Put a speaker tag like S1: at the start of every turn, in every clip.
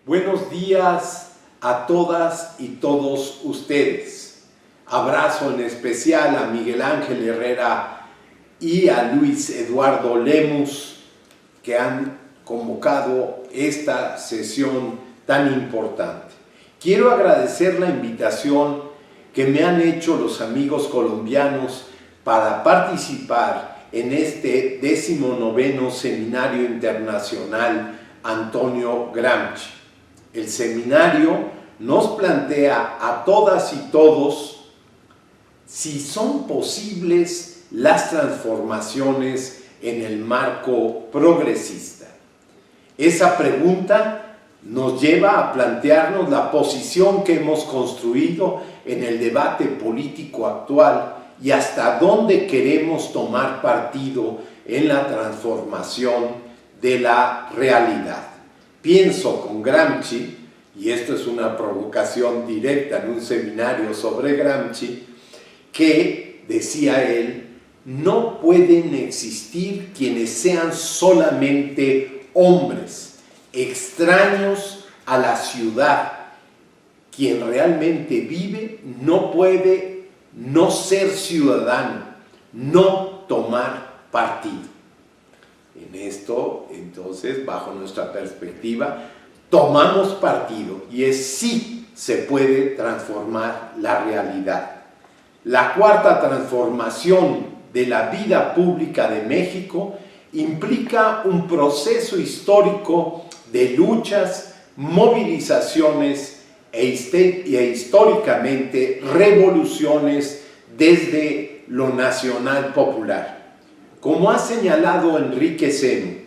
S1: Buenos días a todas y todos ustedes. Abrazo en especial a Miguel Ángel Herrera y a Luis Eduardo Lemus, que han convocado esta sesión tan importante. Quiero agradecer la invitación que me han hecho los amigos colombianos para participar en este 19º Seminario Internacional Antonio Gramsci. El seminario nos plantea a todas y todos si son posibles las transformaciones en el marco progresista. Esa pregunta nos lleva a plantearnos la posición que hemos construido en el debate político actual y hasta dónde queremos tomar partido en la transformación de la realidad. Pienso con Gramsci, y esto es una provocación directa en un seminario sobre Gramsci, que, decía él, no pueden existir quienes sean solamente hombres, extraños a la ciudad. Quien realmente vive no puede no ser ciudadano, no tomar partido. En esto, entonces, bajo nuestra perspectiva, tomamos partido y sí se puede transformar la realidad. La cuarta transformación de la vida pública de México implica un proceso histórico de luchas, movilizaciones e históricamente revoluciones desde lo nacional popular. Como ha señalado Enrique Seno,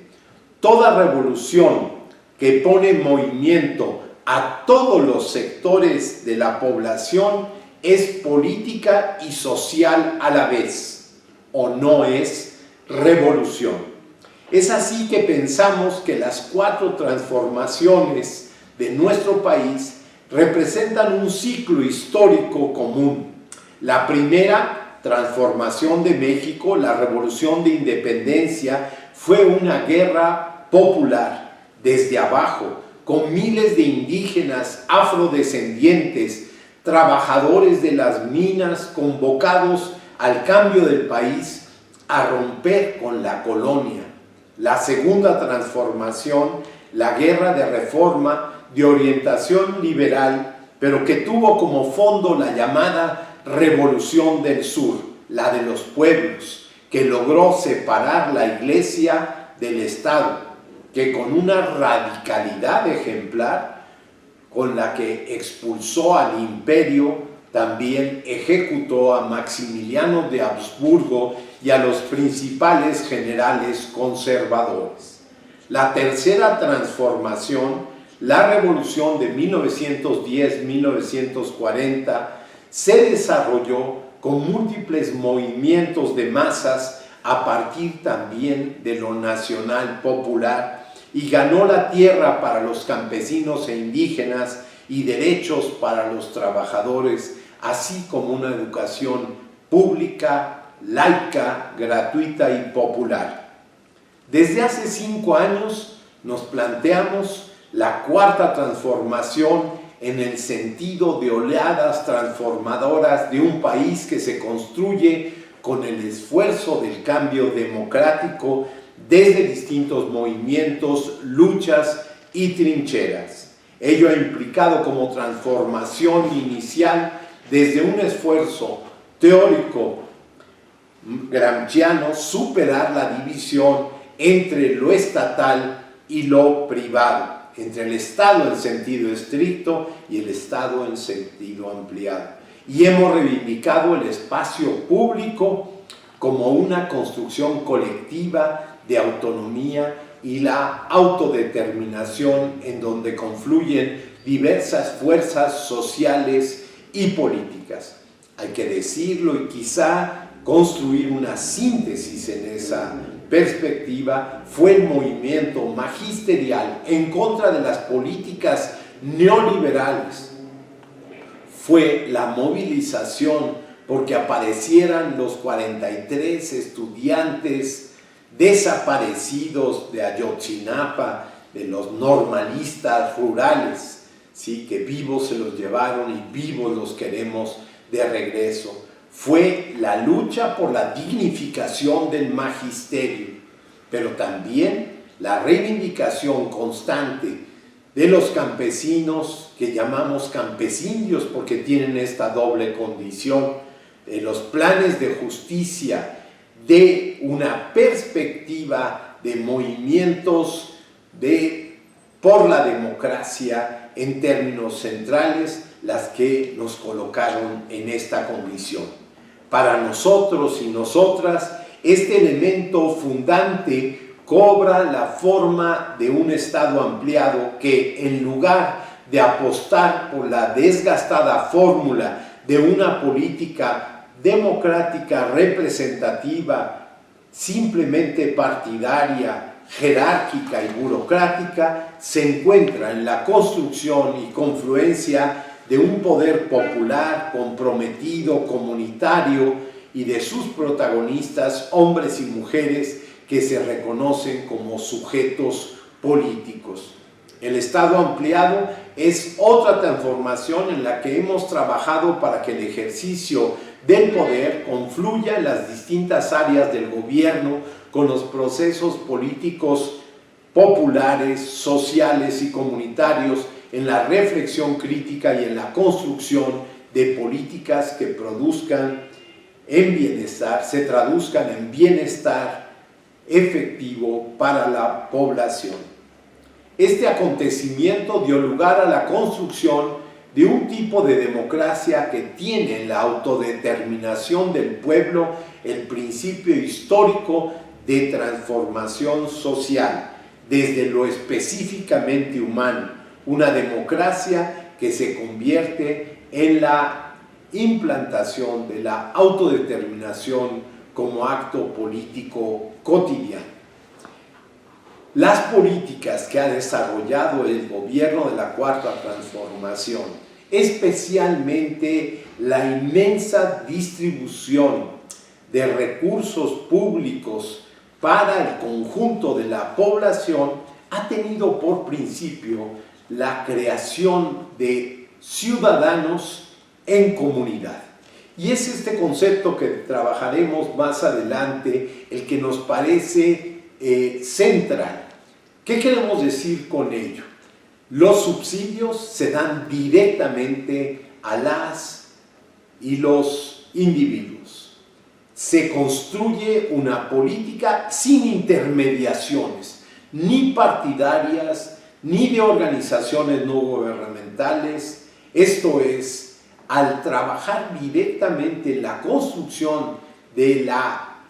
S1: toda revolución que pone en movimiento a todos los sectores de la población es política y social a la vez, o no es revolución. Es así que pensamos que las 4 transformaciones de nuestro país representan un ciclo histórico común. La primera transformación de México, la Revolución de Independencia, fue una guerra popular desde abajo, con miles de indígenas afrodescendientes, trabajadores de las minas convocados al cambio del país, a romper con la colonia. La segunda transformación, la guerra de reforma de orientación liberal, pero que tuvo como fondo la llamada Revolución del Sur, la de los pueblos, que logró separar la Iglesia del Estado, que con una radicalidad ejemplar, con la que expulsó al imperio, también ejecutó a Maximiliano de Habsburgo y a los principales generales conservadores. La tercera transformación, la Revolución de 1910-1940, se desarrolló con múltiples movimientos de masas a partir también de lo nacional popular y ganó la tierra para los campesinos e indígenas y derechos para los trabajadores, así como una educación pública, laica, gratuita y popular. Desde hace 5 años nos planteamos la cuarta transformación en el sentido de oleadas transformadoras de un país que se construye con el esfuerzo del cambio democrático desde distintos movimientos, luchas y trincheras. Ello ha implicado como transformación inicial desde un esfuerzo teórico gramsciano superar la división entre lo estatal y lo privado, entre el Estado en sentido estricto y el Estado en sentido ampliado. Y hemos reivindicado el espacio público como una construcción colectiva de autonomía y la autodeterminación en donde confluyen diversas fuerzas sociales y políticas. Hay que decirlo y quizá construir una síntesis en esa perspectiva fue el movimiento magisterial en contra de las políticas neoliberales. Fue la movilización porque aparecieran los 43 estudiantes desaparecidos de Ayotzinapa, de los normalistas rurales, ¿sí? Que vivos se los llevaron y vivos los queremos de regreso. Fue la lucha por la dignificación del magisterio, pero también la reivindicación constante de los campesinos, que llamamos campesindios porque tienen esta doble condición, de los planes de justicia, de una perspectiva de movimientos por la democracia en términos centrales, las que nos colocaron en esta condición. Para nosotros y nosotras, este elemento fundante cobra la forma de un Estado ampliado que, en lugar de apostar por la desgastada fórmula de una política democrática representativa, simplemente partidaria, jerárquica y burocrática, se encuentra en la construcción y confluencia de un poder popular, comprometido, comunitario, y de sus protagonistas, hombres y mujeres, que se reconocen como sujetos políticos. El Estado ampliado es otra transformación en la que hemos trabajado para que el ejercicio del poder confluya en las distintas áreas del gobierno con los procesos políticos populares, sociales y comunitarios, en la reflexión crítica y en la construcción de políticas que produzcan en bienestar, se traduzcan en bienestar efectivo para la población. Este acontecimiento dio lugar a la construcción de un tipo de democracia que tiene en la autodeterminación del pueblo el principio histórico de transformación social, desde lo específicamente humano, una democracia que se convierte en la implantación de la autodeterminación como acto político cotidiano. Las políticas que ha desarrollado el gobierno de la Cuarta Transformación, especialmente la inmensa distribución de recursos públicos para el conjunto de la población, ha tenido por principio la creación de ciudadanos en comunidad. Y es este concepto que trabajaremos más adelante el que nos parece central. ¿Qué queremos decir con ello? Los subsidios se dan directamente a las y los individuos. Se construye una política sin intermediaciones, ni partidarias, ni de organizaciones no gubernamentales. Esto es, al trabajar directamente en la construcción de la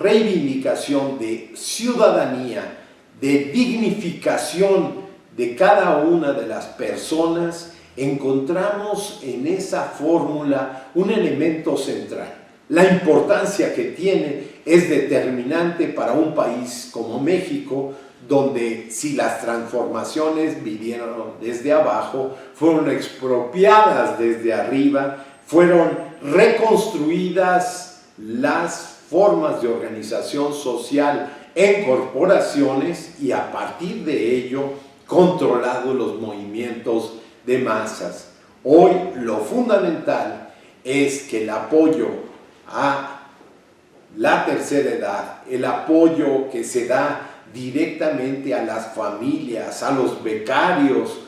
S1: reivindicación de ciudadanía, de dignificación de cada una de las personas, encontramos en esa fórmula un elemento central. La importancia que tiene es determinante para un país como México, donde si las transformaciones vinieron desde abajo, fueron expropiadas desde arriba, fueron reconstruidas las formas de organización social en corporaciones y a partir de ello controlados los movimientos de masas. Hoy lo fundamental es que el apoyo a la tercera edad, el apoyo que se da directamente a las familias, a los becarios,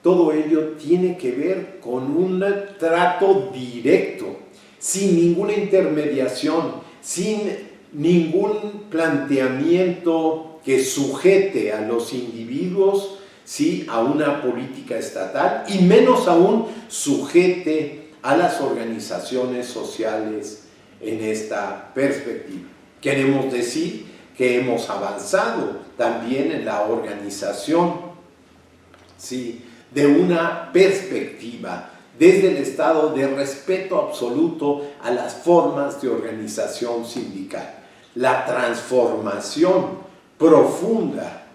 S1: todo ello tiene que ver con un trato directo, sin ninguna intermediación, sin ningún planteamiento que sujete a los individuos, ¿sí?, a una política estatal y menos aún sujete a las organizaciones sociales en esta perspectiva. Queremos decir que hemos avanzado también en la organización, ¿sí?, de una perspectiva desde el Estado de respeto absoluto a las formas de organización sindical. La transformación profunda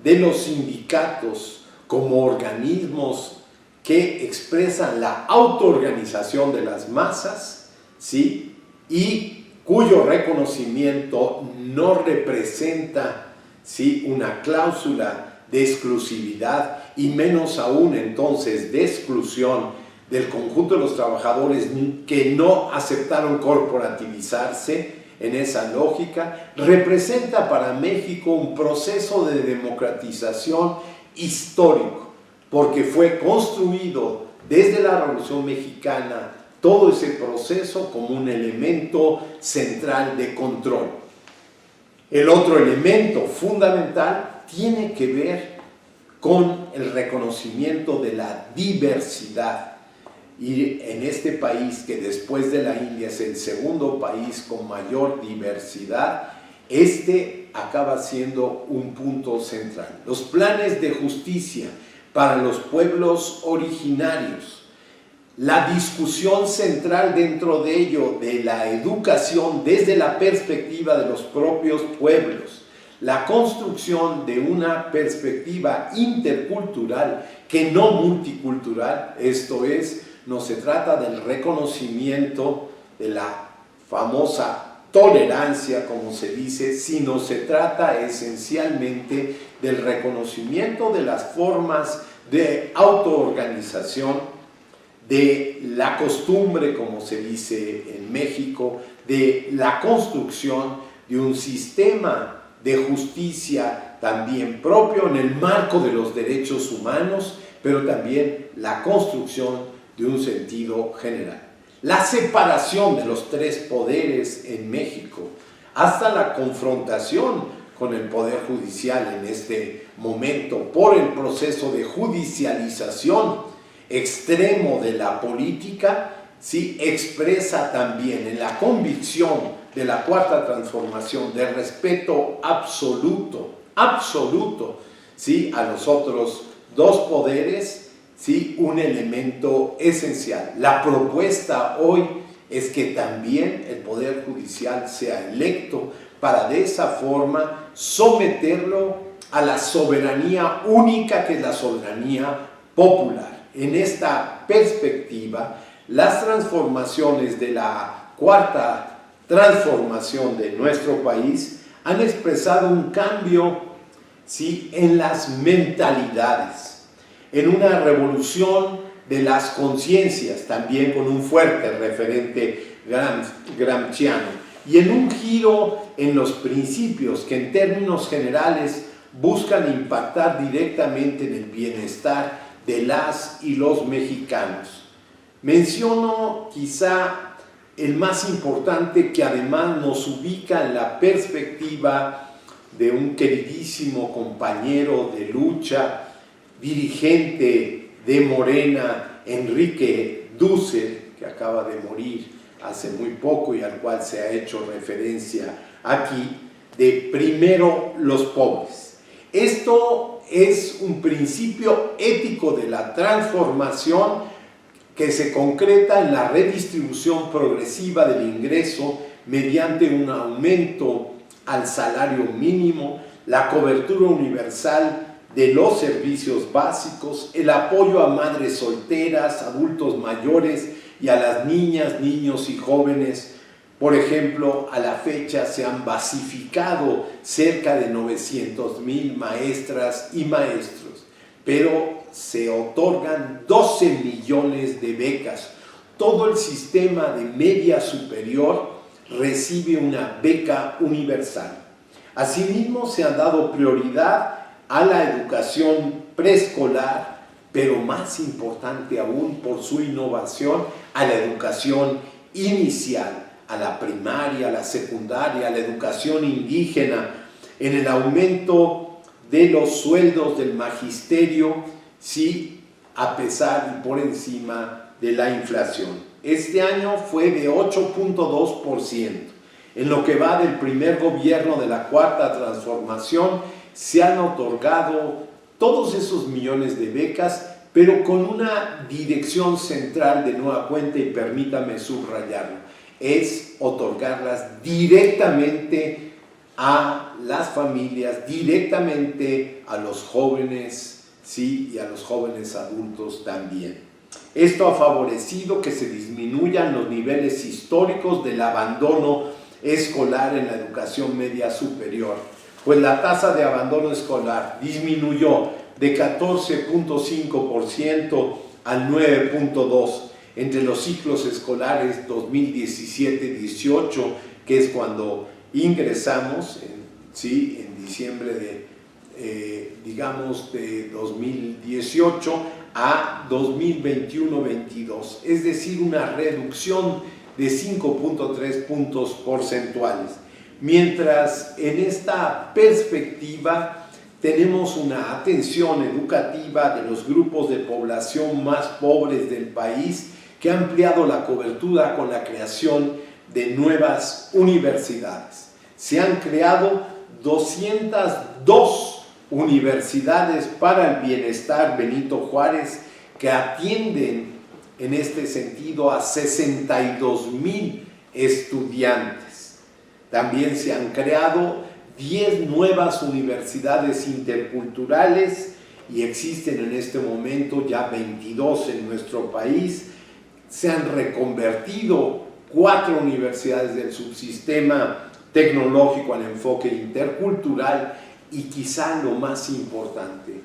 S1: de los sindicatos como organismos que expresan la autoorganización de las masas, ¿sí?, y cuyo reconocimiento no representa, ¿sí?, una cláusula de exclusividad y menos aún entonces de exclusión del conjunto de los trabajadores que no aceptaron corporativizarse en esa lógica, representa para México un proceso de democratización histórico, porque fue construido desde la Revolución Mexicana todo ese proceso como un elemento central de control. El otro elemento fundamental tiene que ver con el reconocimiento de la diversidad. Y en este país, que después de la India es el segundo país con mayor diversidad, este acaba siendo un punto central. Los planes de justicia para los pueblos originarios, la discusión central dentro de ello de la educación desde la perspectiva de los propios pueblos, la construcción de una perspectiva intercultural que no multicultural, esto es, no se trata del reconocimiento de la famosa tolerancia, como se dice, sino se trata esencialmente del reconocimiento de las formas de autoorganización, de la costumbre, como se dice en México, de la construcción de un sistema de justicia también propio en el marco de los derechos humanos, pero también la construcción de un sentido general. La separación de los tres poderes en México, hasta la confrontación con el Poder Judicial en este momento por el proceso de judicialización extremo de la política, ¿sí?, expresa también en la convicción de la Cuarta Transformación de respeto absoluto, ¿sí?, a los otros dos poderes, ¿sí?, un elemento esencial. La propuesta hoy es que también el Poder Judicial sea electo para de esa forma someterlo a la soberanía única que es la soberanía popular. En esta perspectiva, las transformaciones de la Cuarta Transformación de nuestro país han expresado un cambio, ¿sí?, en las mentalidades, en una revolución de las conciencias, también con un fuerte referente gramsciano, y en un giro en los principios que en términos generales buscan impactar directamente en el bienestar de las y los mexicanos. Menciono quizá el más importante, que además nos ubica en la perspectiva de un queridísimo compañero de lucha, dirigente de Morena, Enrique Dussel, que acaba de morir hace muy poco y al cual se ha hecho referencia aquí, de primero los pobres. Esto es un principio ético de la transformación que se concreta en la redistribución progresiva del ingreso mediante un aumento al salario mínimo, la cobertura universal de los servicios básicos, el apoyo a madres solteras, adultos mayores y a las niñas, niños y jóvenes. Por ejemplo, a la fecha se han basificado cerca de 900,000 maestras y maestros, pero se otorgan 12 millones de becas. Todo el sistema de media superior recibe una beca universal. Asimismo, se ha dado prioridad a la educación preescolar, pero más importante aún por su innovación, a la educación inicial, a la primaria, a la secundaria, a la educación indígena, en el aumento de los sueldos del magisterio, sí, a pesar y por encima de la inflación. Este año fue de 8.2%. En lo que va del primer gobierno de la Cuarta Transformación, se han otorgado todos esos millones de becas, pero con una dirección central de nueva cuenta, y permítame subrayarlo, es otorgarlas directamente a las familias, directamente a los jóvenes, sí, y a los jóvenes adultos también. Esto ha favorecido que se disminuyan los niveles históricos del abandono escolar en la educación media superior. pues la tasa de abandono escolar disminuyó de 14.5% al 9.2% entre los ciclos escolares 2017-18, que es cuando ingresamos, en diciembre de 2018 a 2021-22, es decir, una reducción de 5.3 puntos porcentuales. Mientras en esta perspectiva tenemos una atención educativa de los grupos de población más pobres del país que ha ampliado la cobertura con la creación de nuevas universidades. Se han creado 202 universidades para el bienestar Benito Juárez que atienden en este sentido a 62,000 estudiantes. También se han creado 10 nuevas universidades interculturales y existen en este momento ya 22 en nuestro país. Se han reconvertido 4 universidades del subsistema tecnológico al enfoque intercultural y quizá lo más importante,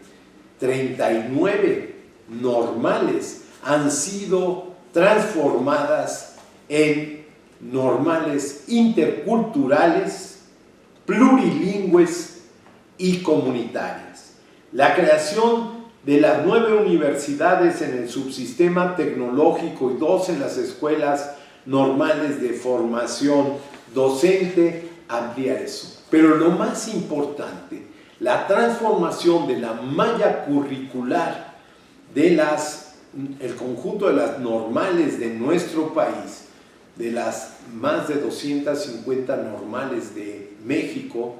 S1: 39 normales han sido transformadas en normales interculturales, plurilingües y comunitarias. La creación de las 9 universidades en el subsistema tecnológico y 2 en las escuelas normales de formación docente amplía eso. Pero lo más importante, la transformación de la malla curricular de el conjunto de las normales de nuestro país, de las más de 250 normales de México,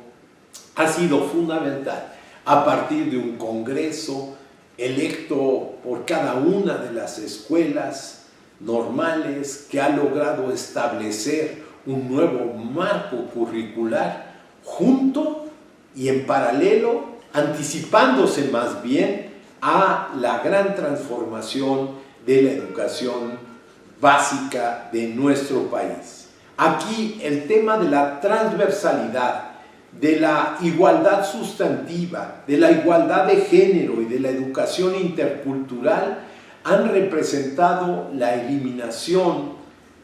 S1: ha sido fundamental a partir de un congreso electo por cada una de las escuelas normales que ha logrado establecer un nuevo marco curricular junto y en paralelo, anticipándose más bien a la gran transformación de la educación básica de nuestro país. Aquí el tema de la transversalidad, de la igualdad sustantiva, de la igualdad de género y de la educación intercultural han representado la eliminación,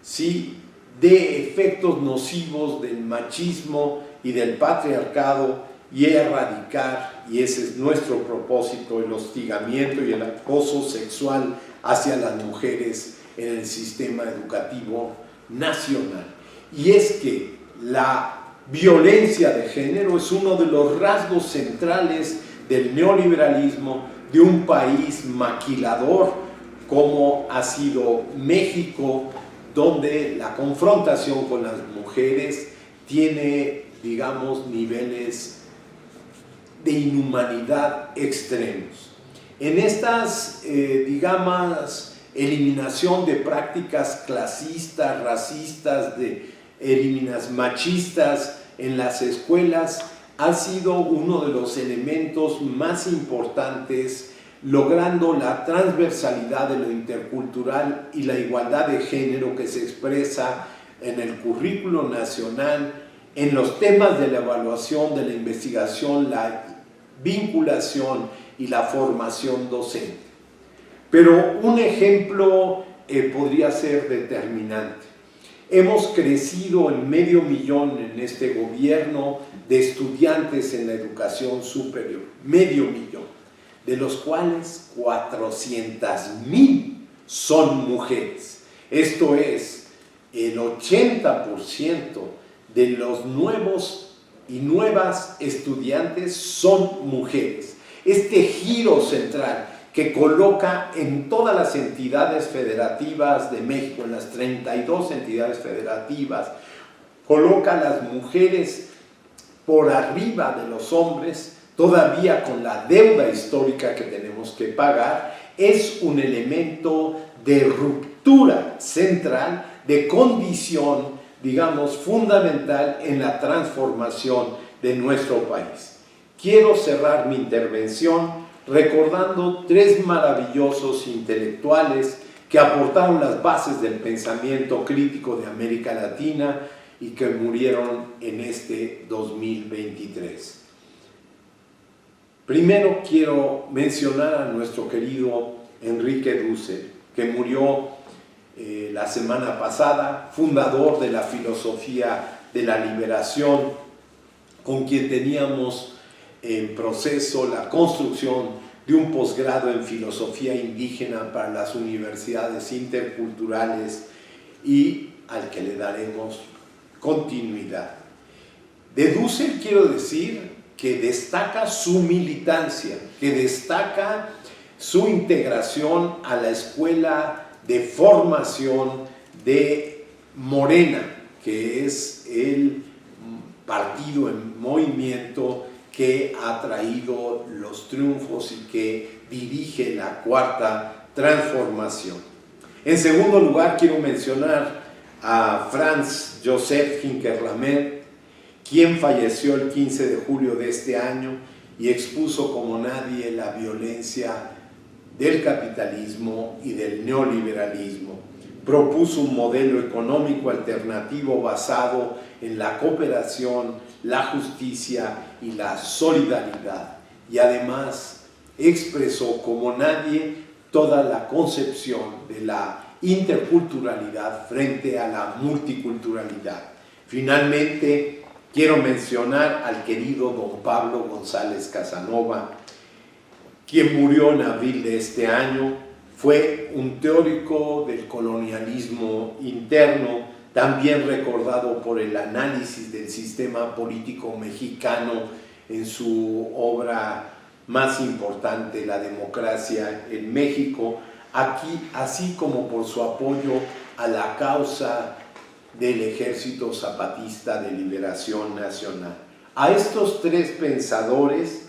S1: ¿sí?, de efectos nocivos del machismo y del patriarcado y erradicar, y ese es nuestro propósito, el hostigamiento y el acoso sexual hacia las mujeres en el sistema educativo nacional. Y es que la violencia de género es uno de los rasgos centrales del neoliberalismo de un país maquilador como ha sido México, donde la confrontación con las mujeres tiene, digamos, niveles de inhumanidad extremos. En estas, digamos, eliminación de prácticas clasistas, racistas, machistas en las escuelas, ha sido uno de los elementos más importantes, logrando la transversalidad de lo intercultural y la igualdad de género que se expresa en el currículo nacional, en los temas de la evaluación, de la investigación, la vinculación y la formación docente. Pero un ejemplo podría ser determinante. Hemos crecido en 500,000 en este gobierno de estudiantes en la educación superior, 500,000, de los cuales 400,000 son mujeres. Esto es, el 80% de los nuevos y nuevas estudiantes son mujeres. Este giro central que coloca en todas las entidades federativas de México, en las 32 entidades federativas, coloca a las mujeres por arriba de los hombres, todavía con la deuda histórica que tenemos que pagar, es un elemento de ruptura central, de condición, digamos, fundamental en la transformación de nuestro país. Quiero cerrar mi intervención recordando 3 maravillosos intelectuales que aportaron las bases del pensamiento crítico de América Latina y que murieron en este 2023. Primero quiero mencionar a nuestro querido Enrique Dussel, que murió la semana pasada, fundador de la filosofía de la liberación, con quien teníamos en proceso la construcción de un posgrado en filosofía indígena para las universidades interculturales y al que le daremos continuidad. De Dussel quiero decir que destaca su militancia, que destaca su integración a la escuela de formación de Morena, que es el partido en movimiento que ha traído los triunfos y que dirige la Cuarta Transformación. En segundo lugar, quiero mencionar a Franz Joseph Hinkerlamet, quien falleció el 15 de julio de este año y expuso como nadie la violencia del capitalismo y del neoliberalismo. Propuso un modelo económico alternativo basado en la cooperación, la justicia y la solidaridad, y además expresó como nadie toda la concepción de la interculturalidad frente a la multiculturalidad. Finalmente, quiero mencionar al querido don Pablo González Casanova, quien murió en abril de este año. Fue un teórico del colonialismo interno, también recordado por el análisis del sistema político mexicano en su obra más importante, La democracia en México, así como por su apoyo a la causa del Ejército Zapatista de Liberación Nacional. A estos tres pensadores,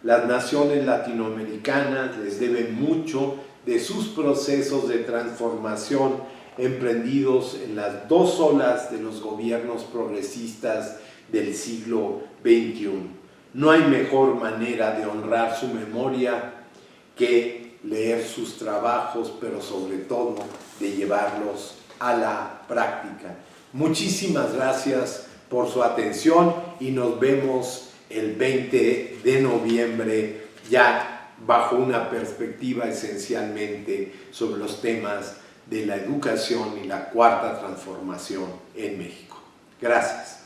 S1: las naciones latinoamericanas les deben mucho de sus procesos de transformación emprendidos en las dos olas de los gobiernos progresistas del siglo XXI. No hay mejor manera de honrar su memoria que leer sus trabajos, pero sobre todo de llevarlos a la práctica. Muchísimas gracias por su atención y nos vemos el 20 de noviembre ya bajo una perspectiva esencialmente sobre los temas de la educación y la Cuarta Transformación en México. Gracias.